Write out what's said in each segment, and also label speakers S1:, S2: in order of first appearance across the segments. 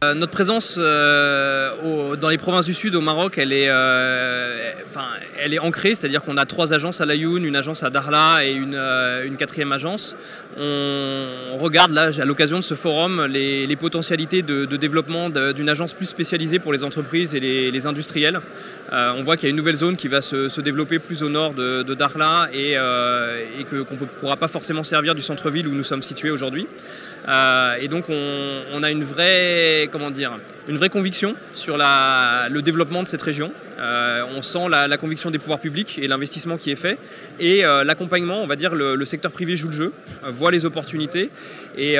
S1: Notre présence dans les provinces du Sud au Maroc, elle est ancrée, c'est-à-dire qu'on a 3 agences à Laayoune, une agence à Dakhla et une 4e agence. On regarde là, à l'occasion de ce forum, les potentialités de développement d'une agence plus spécialisée pour les entreprises et les industriels. On voit qu'il y a une nouvelle zone qui va se développer plus au nord de Dakhla et qu'on ne pourra pas forcément servir du centre-ville où nous sommes situés aujourd'hui. Et donc on a une vraie conviction sur le développement de cette région. On sent la conviction des pouvoirs publics et l'investissement qui est fait. Et l'accompagnement, on va dire, le secteur privé joue le jeu, voit les opportunités. Et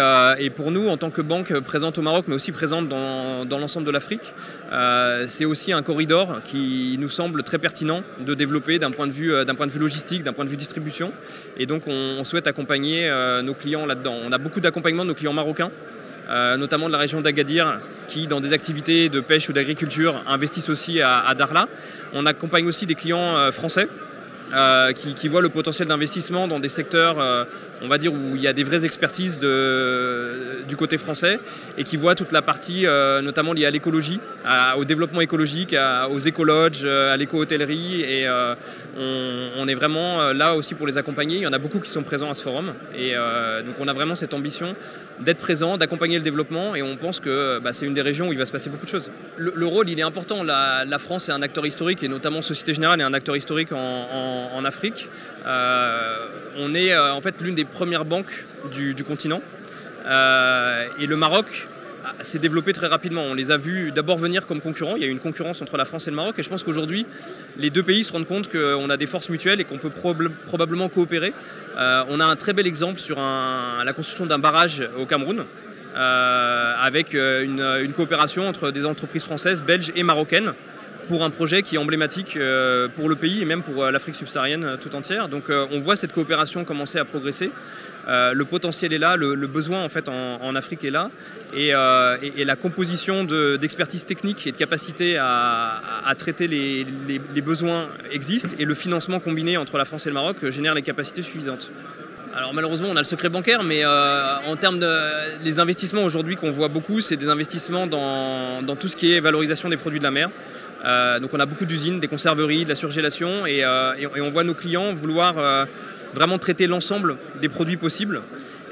S1: pour nous, en tant que banque présente au Maroc, mais aussi présente dans l'ensemble de l'Afrique, c'est aussi un corridor qui nous semble très pertinent de développer d'un point de vue logistique, d'un point de vue distribution. Et donc on souhaite accompagner nos clients là-dedans. On a beaucoup d'accompagnement de nos clients marocains, notamment de la région d'Agadir, qui dans des activités de pêche ou d'agriculture investissent aussi à Dakhla. On accompagne aussi des clients français qui voient le potentiel d'investissement dans des secteurs on va dire où il y a des vraies expertises du côté français et qui voient toute la partie notamment liée à l'écologie, au développement écologique, aux écologes, à l'éco-hôtellerie et on est vraiment là aussi pour les accompagner. Il y en a beaucoup qui sont présents à ce forum et donc on a vraiment cette ambition d'être présent, d'accompagner le développement et on pense que c'est une des régions où il va se passer beaucoup de choses. Le rôle il est important, la France est un acteur historique et notamment Société Générale est un acteur historique en Afrique. On est en fait l'une des premières banques du continent et le Maroc s'est développé très rapidement. On les a vus d'abord venir comme concurrents, il y a eu une concurrence entre la France et le Maroc et je pense qu'aujourd'hui les deux pays se rendent compte qu'on a des forces mutuelles et qu'on peut probablement coopérer. On a un très bel exemple sur la construction d'un barrage au Cameroun avec une coopération entre des entreprises françaises, belges et marocaines pour un projet qui est emblématique pour le pays et même pour l'Afrique subsaharienne tout entière. Donc on voit cette coopération commencer à progresser. Le potentiel est là, le besoin en fait en Afrique est là et la composition d'expertise technique et de capacité à traiter les besoins existe et le financement combiné entre la France et le Maroc génère les capacités suffisantes. Alors malheureusement on a le secret bancaire mais en termes les investissements aujourd'hui qu'on voit beaucoup c'est des investissements dans tout ce qui est valorisation des produits de la mer. Donc on a beaucoup d'usines, des conserveries, de la surgélation et on voit nos clients vouloir vraiment traiter l'ensemble des produits possibles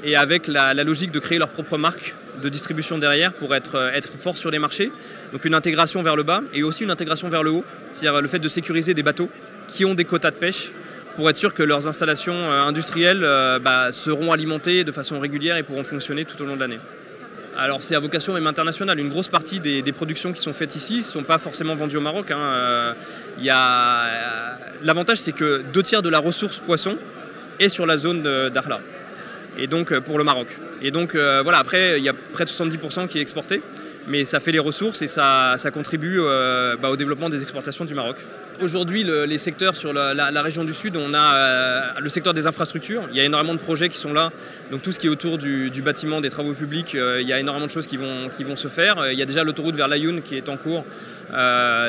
S1: et avec la logique de créer leur propre marque de distribution derrière pour être fort sur les marchés. Donc une intégration vers le bas et aussi une intégration vers le haut, c'est-à-dire le fait de sécuriser des bateaux qui ont des quotas de pêche pour être sûr que leurs installations industrielles seront alimentées de façon régulière et pourront fonctionner tout au long de l'année. Alors c'est à vocation même internationale. Une grosse partie des productions qui sont faites ici ne sont pas forcément vendues au Maroc. L'avantage c'est que 2/3 de la ressource poisson est sur la zone de Dakhla. Et donc pour le Maroc. Et donc voilà, après il y a près de 70% qui est exporté. Mais ça fait les ressources et ça contribue au développement des exportations du Maroc. Aujourd'hui, les secteurs sur la région du Sud, on a le secteur des infrastructures. Il y a énormément de projets qui sont là. Donc tout ce qui est autour du bâtiment, des travaux publics, il y a énormément de choses qui vont se faire. Il y a déjà l'autoroute vers Laayoune qui est en cours,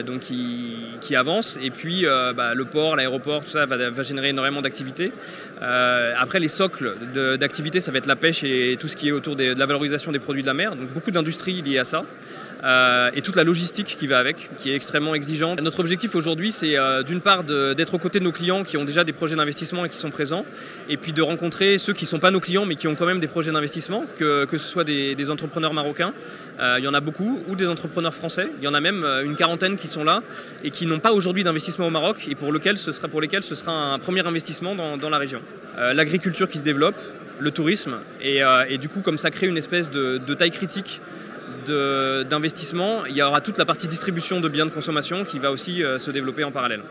S1: donc qui avance. Et puis le port, l'aéroport, tout ça va générer énormément d'activités. Après, les socles d'activités, ça va être la pêche et tout ce qui est autour de la valorisation des produits de la mer. Donc beaucoup d'industries liées à ça. Et toute la logistique qui va avec, qui est extrêmement exigeante. Notre objectif aujourd'hui, c'est d'une part d'être aux côtés de nos clients qui ont déjà des projets d'investissement et qui sont présents, et puis de rencontrer ceux qui ne sont pas nos clients mais qui ont quand même des projets d'investissement, que ce soit des entrepreneurs marocains, il y en a beaucoup, ou des entrepreneurs français. Il y en a même une quarantaine qui sont là et qui n'ont pas aujourd'hui d'investissement au Maroc et pour lesquels ce sera un premier investissement dans la région. L'agriculture qui se développe, le tourisme, et du coup comme ça crée une espèce de taille critique d'investissement, il y aura toute la partie distribution de biens de consommation qui va aussi se développer en parallèle.